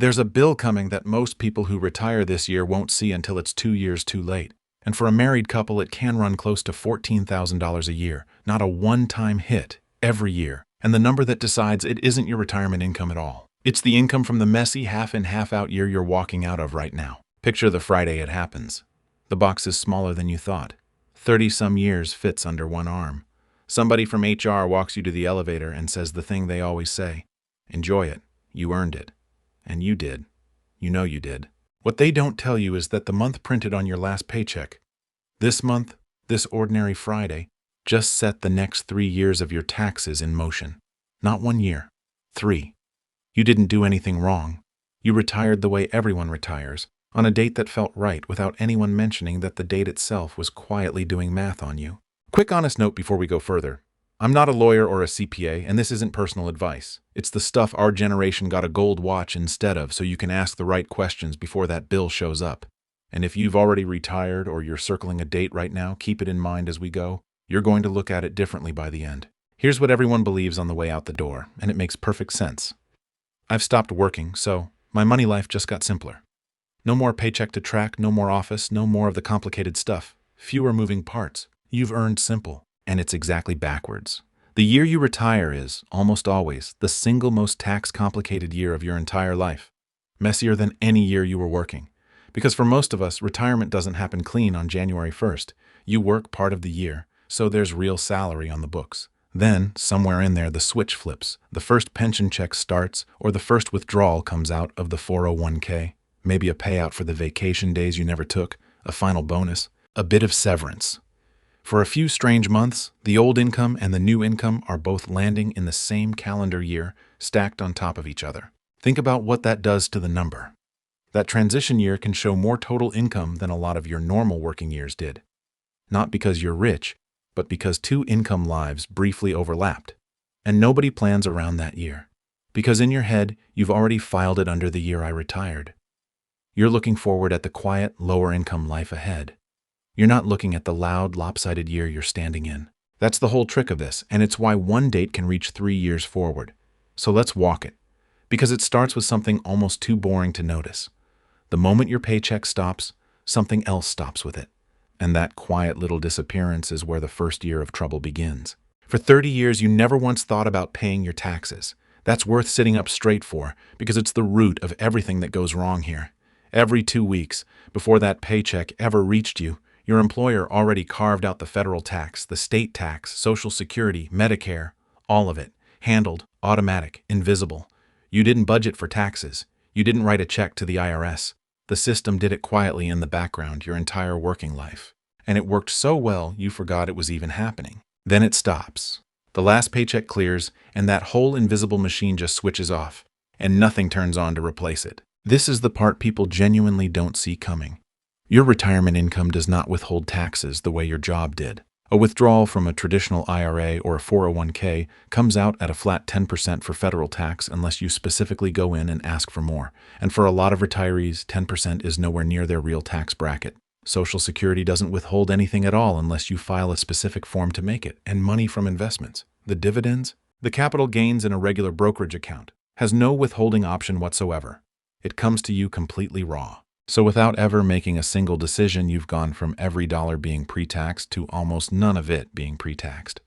There's a bill coming that most people who retire this year won't see until it's 2 years too late. And for a married couple, it can run close to $14,000 a year, not a one-time hit, every year. And the number that decides it isn't your retirement income at all. It's the income from the messy half-in, half-out year you're walking out of right now. Picture the Friday it happens. The box is smaller than you thought. 30-some years fits under one arm. Somebody from HR walks you to the elevator and says the thing they always say. Enjoy it. You earned it. And you did. You know you did. What they don't tell you is that the month printed on your last paycheck, this month, this ordinary Friday, just set the next 3 years of your taxes in motion. Not 1 year. 3. You didn't do anything wrong. You retired the way everyone retires, on a date that felt right without anyone mentioning that the date itself was quietly doing math on you. Quick honest note before we go further. I'm not a lawyer or a CPA, and this isn't personal advice. It's the stuff our generation got a gold watch instead of, so you can ask the right questions before that bill shows up. And if you've already retired or you're circling a date right now, keep it in mind as we go. You're going to look at it differently by the end. Here's what everyone believes on the way out the door, and it makes perfect sense. I've stopped working, so my money life just got simpler. No more paycheck to track, no more office, no more of the complicated stuff. Fewer moving parts. You've earned simple. And it's exactly backwards. The year you retire is, almost always, the single most tax-complicated year of your entire life. Messier than any year you were working. Because for most of us, retirement doesn't happen clean on January 1st. You work part of the year, so there's real salary on the books. Then, somewhere in there, the switch flips. The first pension check starts, or the first withdrawal comes out of the 401k. Maybe a payout for the vacation days you never took, a final bonus, a bit of severance. For a few strange months, the old income and the new income are both landing in the same calendar year, stacked on top of each other. Think about what that does to the number. That transition year can show more total income than a lot of your normal working years did. Not because you're rich, but because 2 income lives briefly overlapped. And nobody plans around that year. Because in your head, you've already filed it under the year I retired. You're looking forward at the quiet, lower income life ahead. You're not looking at the loud, lopsided year you're standing in. That's the whole trick of this, and it's why one date can reach 3 years forward. So let's walk it. Because it starts with something almost too boring to notice. The moment your paycheck stops, something else stops with it. And that quiet little disappearance is where the first year of trouble begins. For 30 years, you never once thought about paying your taxes. That's worth sitting up straight for, because it's the root of everything that goes wrong here. Every 2 weeks, before that paycheck ever reached you, your employer already carved out the federal tax, the state tax, Social Security, Medicare, all of it, handled, automatic, invisible. You didn't budget for taxes. You didn't write a check to the IRS. The system did it quietly in the background your entire working life. And it worked so well you forgot it was even happening. Then it stops. The last paycheck clears, and that whole invisible machine just switches off, and nothing turns on to replace it. This is the part people genuinely don't see coming. Your retirement income does not withhold taxes the way your job did. A withdrawal from a traditional IRA or a 401k comes out at a flat 10% for federal tax unless you specifically go in and ask for more. And for a lot of retirees, 10% is nowhere near their real tax bracket. Social Security doesn't withhold anything at all unless you file a specific form to make it. And money from investments, the dividends, the capital gains in a regular brokerage account, has no withholding option whatsoever. It comes to you completely raw. So without ever making a single decision, you've gone from every dollar being pre-taxed to almost none of it being pre-taxed.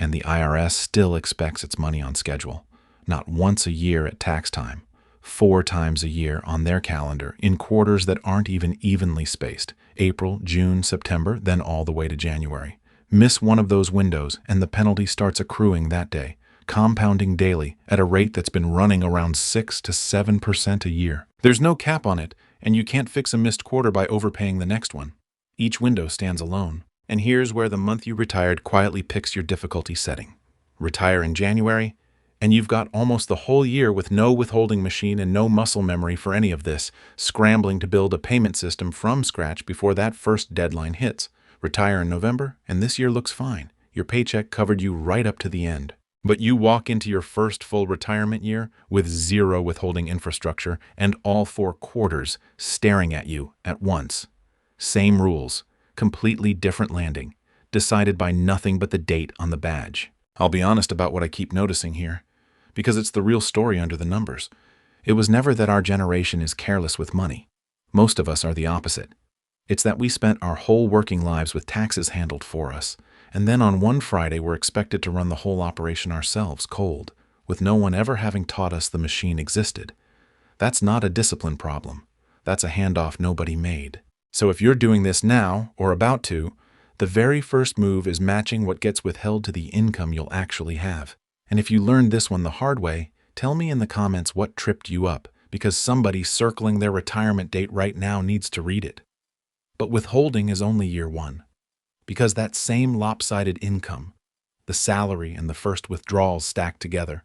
And the IRS still expects its money on schedule. Not once a year at tax time, 4 times a year on their calendar in quarters that aren't even evenly spaced. April, June, September, then all the way to January. Miss one of those windows and the penalty starts accruing that day, compounding daily at a rate that's been running around 6 to 7% a year. There's no cap on it, and you can't fix a missed quarter by overpaying the next one. Each window stands alone. And here's where the month you retired quietly picks your difficulty setting. Retire in January, and you've got almost the whole year with no withholding machine and no muscle memory for any of this, scrambling to build a payment system from scratch before that first deadline hits. Retire in November, and this year looks fine. Your paycheck covered you right up to the end. But you walk into your first full retirement year with 0 withholding infrastructure and all 4 quarters staring at you at once. Same rules, completely different landing, decided by nothing but the date on the badge. I'll be honest about what I keep noticing here, because it's the real story under the numbers. It was never that our generation is careless with money. Most of us are the opposite. It's that we spent our whole working lives with taxes handled for us, and then on one Friday we're expected to run the whole operation ourselves, cold, with no one ever having taught us the machine existed. That's not a discipline problem. That's a handoff nobody made. So if you're doing this now, or about to, the very first move is matching what gets withheld to the income you'll actually have. And if you learned this one the hard way, tell me in the comments what tripped you up, because somebody circling their retirement date right now needs to read it. But withholding is only year one, because that same lopsided income, the salary and the first withdrawals stacked together,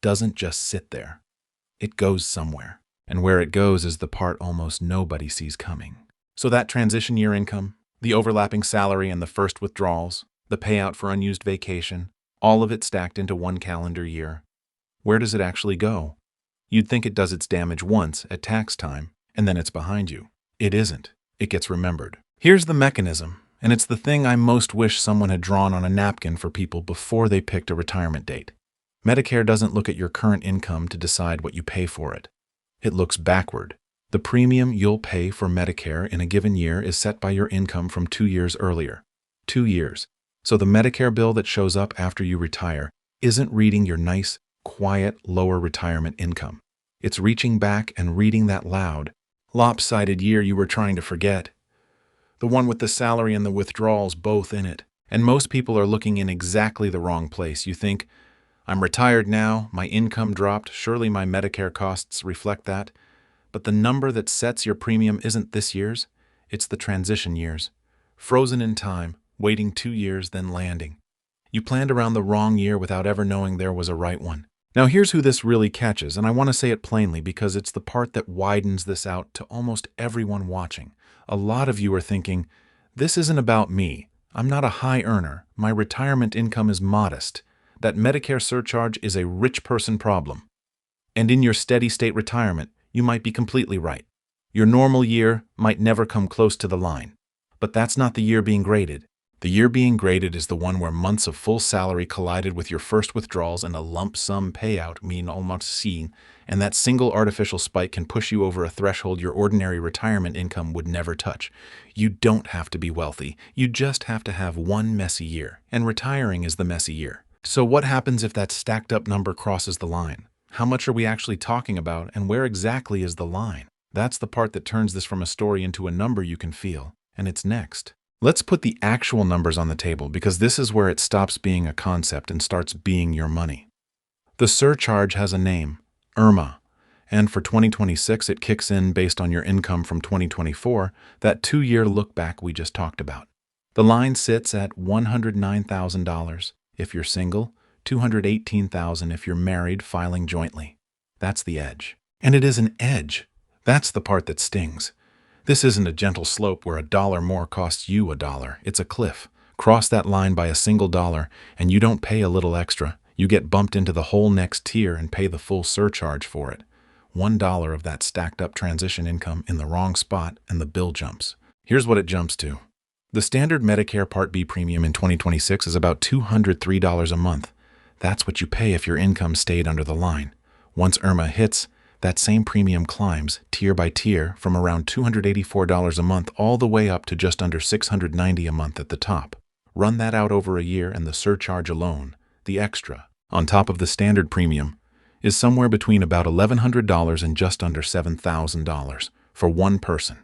doesn't just sit there. It goes somewhere. And where it goes is the part almost nobody sees coming. So that transition year income, the overlapping salary and the first withdrawals, the payout for unused vacation, all of it stacked into one calendar year. Where does it actually go? You'd think it does its damage once at tax time, and then it's behind you. It isn't. It gets remembered. Here's the mechanism, and it's the thing I most wish someone had drawn on a napkin for people before they picked a retirement date. Medicare doesn't look at your current income to decide what you pay for it. It looks backward. The premium you'll pay for Medicare in a given year is set by your income from 2 years earlier. 2 years. So the Medicare bill that shows up after you retire isn't reading your nice, quiet, lower retirement income. It's reaching back and reading that loud, lopsided year you were trying to forget. The one with the salary and the withdrawals both in it. And most people are looking in exactly the wrong place. You think, I'm retired now, my income dropped, surely my Medicare costs reflect that. But the number that sets your premium isn't this year's, it's the transition years. Frozen in time, waiting 2 years, then landing. You planned around the wrong year without ever knowing there was a right one. Now here's who this really catches, and I want to say it plainly because it's the part that widens this out to almost everyone watching. A lot of you are thinking, this isn't about me. I'm not a high earner. My retirement income is modest. That Medicare surcharge is a rich person problem. And in your steady state retirement, you might be completely right. Your normal year might never come close to the line. But that's not the year being graded. The year being graded is the one where months of full salary collided with your first withdrawals and a lump sum payout mean almost seen, and that single artificial spike can push you over a threshold your ordinary retirement income would never touch. You don't have to be wealthy. You just have to have one messy year, and retiring is the messy year. So what happens if that stacked up number crosses the line? How much are we actually talking about, and where exactly is the line? That's the part that turns this from a story into a number you can feel, and it's next. Let's put the actual numbers on the table because this is where it stops being a concept and starts being your money. The surcharge has a name, IRMA, and for 2026 it kicks in based on your income from 2024, that 2-year look back we just talked about. The line sits at $109,000 if you're single, $218,000 if you're married filing jointly. That's the edge. And it is an edge. That's the part that stings. This isn't a gentle slope where $1 more costs you $1. It's a cliff. Cross that line by a single dollar, and you don't pay a little extra. You get bumped into the whole next tier and pay the full surcharge for it. $1 of that stacked up transition income in the wrong spot, and the bill jumps. Here's what it jumps to. The standard Medicare Part B premium in 2026 is about $203 a month. That's what you pay if your income stayed under the line. Once IRMA hits, that same premium climbs, tier by tier, from around $284 a month all the way up to just under $690 a month at the top. Run that out over a year and the surcharge alone, the extra, on top of the standard premium, is somewhere between about $1,100 and just under $7,000 for one person.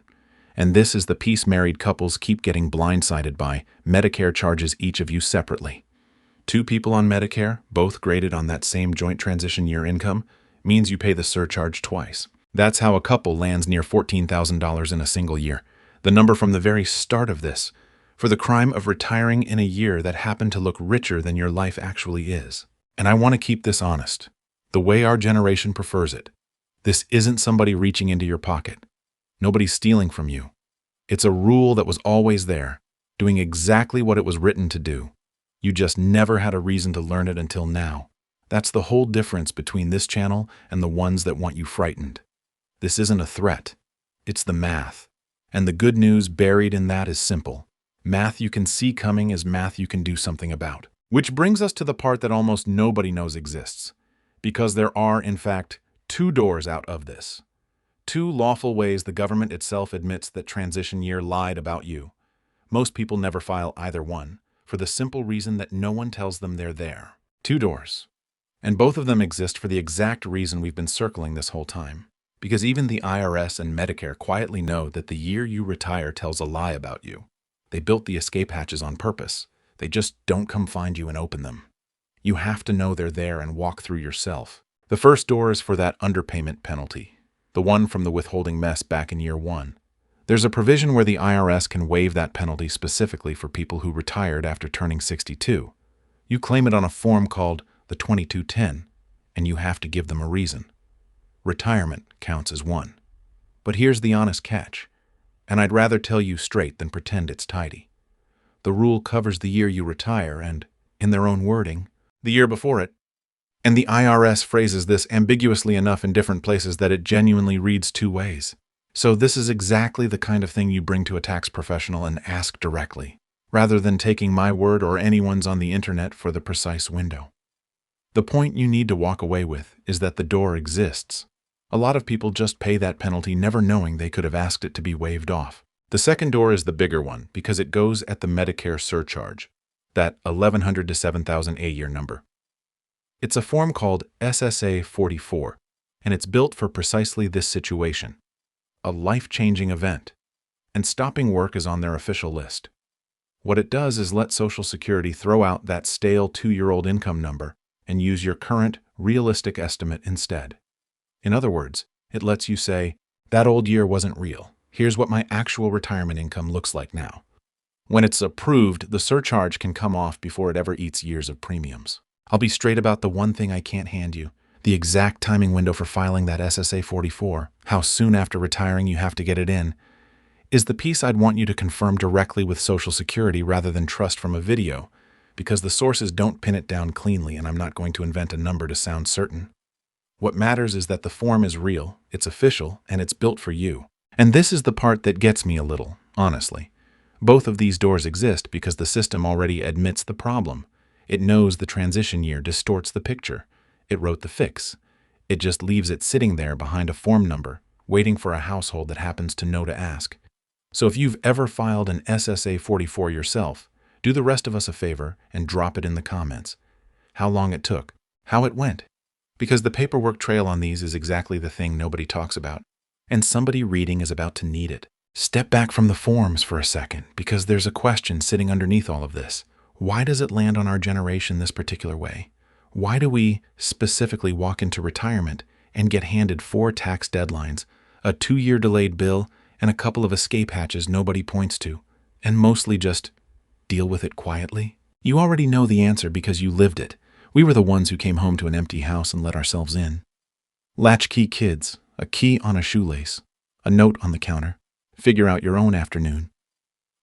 And this is the piece married couples keep getting blindsided by. Medicare charges each of you separately. 2 people on Medicare, both graded on that same joint transition year income, means you pay the surcharge twice. That's how a couple lands near $14,000 in a single year, the number from the very start of this, for the crime of retiring in a year that happened to look richer than your life actually is. And I want to keep this honest, the way our generation prefers it. This isn't somebody reaching into your pocket. Nobody's stealing from you. It's a rule that was always there, doing exactly what it was written to do. You just never had a reason to learn it until now. That's the whole difference between this channel and the ones that want you frightened. This isn't a threat. It's the math. And the good news buried in that is simple. Math you can see coming is math you can do something about. Which brings us to the part that almost nobody knows exists. Because there are, in fact, Two doors out of this. Two lawful ways the government itself admits that transition year lied about you. Most people never file either one, for the simple reason that no one tells them they're there. Two doors. And both of them exist for the exact reason we've been circling this whole time. Because even the IRS and Medicare quietly know that the year you retire tells a lie about you. They built the escape hatches on purpose. They just don't come find you and open them. You have to know they're there and walk through yourself. The first door is for that underpayment penalty, the one from the withholding mess back in year one. There's a provision where the IRS can waive that penalty specifically for people who retired after turning 62. You claim it on a form called the 2210, and you have to give them a reason. Retirement counts as one. But here's the honest catch, and I'd rather tell you straight than pretend it's tidy. The rule covers the year you retire and, in their own wording, the year before it. And the IRS phrases this ambiguously enough in different places that it genuinely reads two ways. So this is exactly the kind of thing you bring to a tax professional and ask directly, rather than taking my word or anyone's on the internet for the precise window. The point you need to walk away with is that the door exists. A lot of people just pay that penalty never knowing they could have asked it to be waived off. The second door is the bigger one because it goes at the Medicare surcharge, that $1,100 to $7,000 a year number. It's a form called SSA 44, and it's built for precisely this situation, a life-changing event, and stopping work is on their official list. What it does is let Social Security throw out that stale 2-year-old income number and use your current, realistic estimate instead. In other words, it lets you say, that old year wasn't real. Here's what my actual retirement income looks like now. When it's approved, the surcharge can come off before it ever eats years of premiums. I'll be straight about the one thing I can't hand you, the exact timing window for filing that SSA 44, how soon after retiring you have to get it in, is the piece I'd want you to confirm directly with Social Security rather than trust from a video, because the sources don't pin it down cleanly and I'm not going to invent a number to sound certain. What matters is that the form is real, it's official, and it's built for you. And this is the part that gets me a little, honestly. Both of these doors exist because the system already admits the problem. It knows the transition year distorts the picture. It wrote the fix. It just leaves it sitting there behind a form number, waiting for a household that happens to know to ask. So if you've ever filed an SSA 44 yourself, do the rest of us a favor and drop it in the comments. How long it took, how it went. Because the paperwork trail on these is exactly the thing nobody talks about, and somebody reading is about to need it. Step back from the forms for a second, because there's a question sitting underneath all of this. Why does it land on our generation this particular way? Why do we specifically walk into retirement and get handed 4 tax deadlines, a 2-year delayed bill, and a couple of escape hatches nobody points to, and mostly just deal with it quietly? You already know the answer because you lived it. We were the ones who came home to an empty house and let ourselves in. Latchkey kids, a key on a shoelace, a note on the counter. Figure out your own afternoon.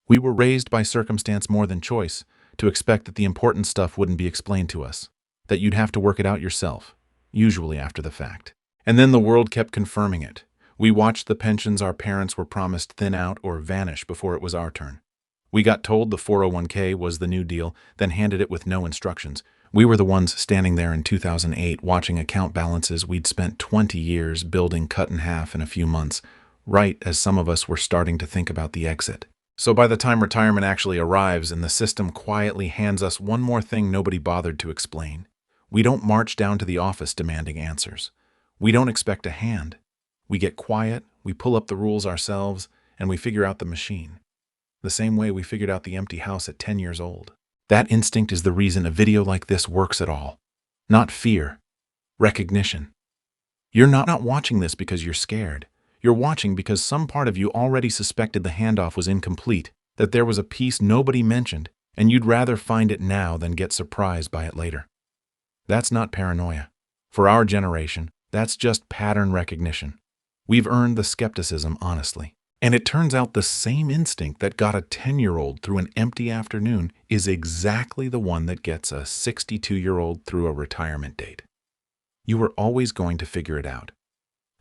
We were raised by circumstance more than choice to expect that the important stuff wouldn't be explained to us, that you'd have to work it out yourself, usually after the fact. And then the world kept confirming it. We watched the pensions our parents were promised thin out or vanish before it was our turn. We got told the 401k was the new deal, then handed it with no instructions. We were the ones standing there in 2008 watching account balances we'd spent 20 years building cut in half in a few months, right as some of us were starting to think about the exit. So by the time retirement actually arrives and the system quietly hands us one more thing nobody bothered to explain, we don't march down to the office demanding answers. We don't expect a hand. We get quiet, we pull up the rules ourselves, and we figure out the machine. The same way we figured out the empty house at 10 years old. That instinct is the reason a video like this works at all. Not fear. Recognition. You're not watching this because you're scared. You're watching because some part of you already suspected the handoff was incomplete, that there was a piece nobody mentioned, and you'd rather find it now than get surprised by it later. That's not paranoia. For our generation, that's just pattern recognition. We've earned the skepticism, honestly. And it turns out the same instinct that got a 10-year-old through an empty afternoon is exactly the one that gets a 62-year-old through a retirement date. You were always going to figure it out.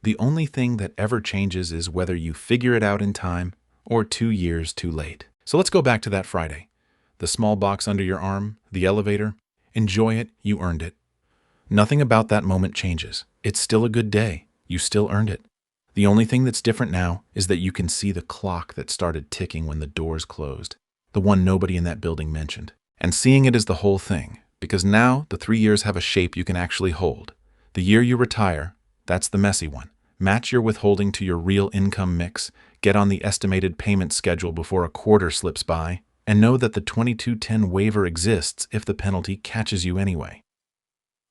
The only thing that ever changes is whether you figure it out in time or 2 years too late. So let's go back to that Friday. The small box under your arm, the elevator. Enjoy it, you earned it. Nothing about that moment changes. It's still a good day. You still earned it. The only thing that's different now is that you can see the clock that started ticking when the doors closed, the one nobody in that building mentioned. And seeing it is the whole thing, because now the 3 years have a shape you can actually hold. The year you retire, that's the messy one. Match your withholding to your real income mix, get on the estimated payment schedule before a quarter slips by, and know that the 2210 waiver exists if the penalty catches you anyway.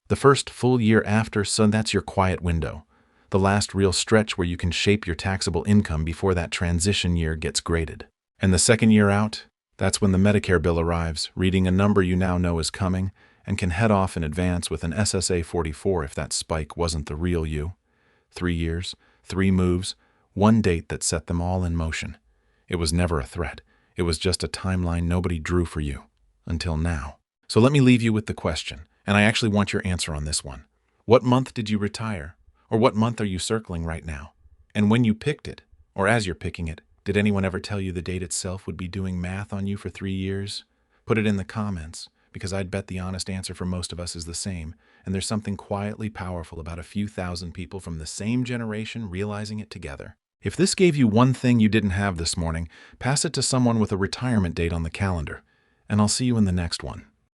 The first full year after, so that's your quiet window. The last real stretch where you can shape your taxable income before that transition year gets graded. And the second year out, that's when the Medicare bill arrives, reading a number you now know is coming, and can head off in advance with an SSA 44 if that spike wasn't the real you. 3 years, 3 moves, one date that set them all in motion. It was never a threat. It was just a timeline nobody drew for you. Until now. So let me leave you with the question, and I actually want your answer on this one. What month did you retire? Or what month are you circling right now? And when you picked it, or as you're picking it, did anyone ever tell you the date itself would be doing math on you for 3 years? Put it in the comments, because I'd bet the honest answer for most of us is the same, and there's something quietly powerful about a few thousand people from the same generation realizing it together. If this gave you one thing you didn't have this morning, pass it to someone with a retirement date on the calendar, and I'll see you in the next one.